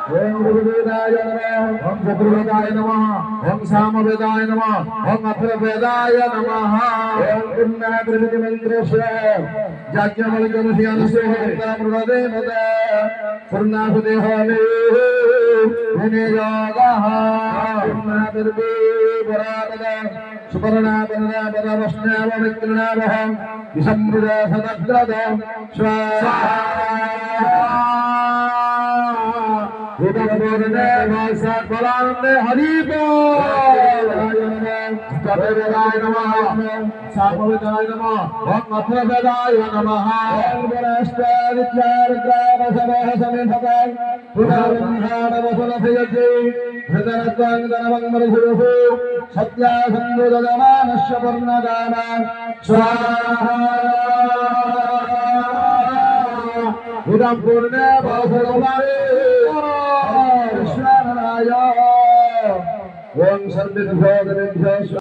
ओम ऋग्वेदाय नमः ओम चतुर्वेदाय नमः ओम सामवेदाय नमः ओम अथर्ववेदाय नमः ओम पुण्यप्रतिमन्त्रस्य याज्ञवल्क्यमस्य हरितामृतदेवत पूर्णासुदेहाने विनियोगः पुण्यदर्वे वरानद सुपर्णापनदा पदवस्नावविक्रीणावः विसमृद सदग्रद स्वाहा हरिवेदाय नमः सामवेदाय नमः ओम अथर्ववेदाय नमः ओम वनस्पतिचारग्रामसभः समेतः पुनर्वंशानवसनसयति हृदरत्वाङ्गनमङ्गलसुरः सत्यासन्दुदमानस्य वर्णदान स्वाहा इदं पूर्णे बहुभवारे ओम सर्वेभ्यो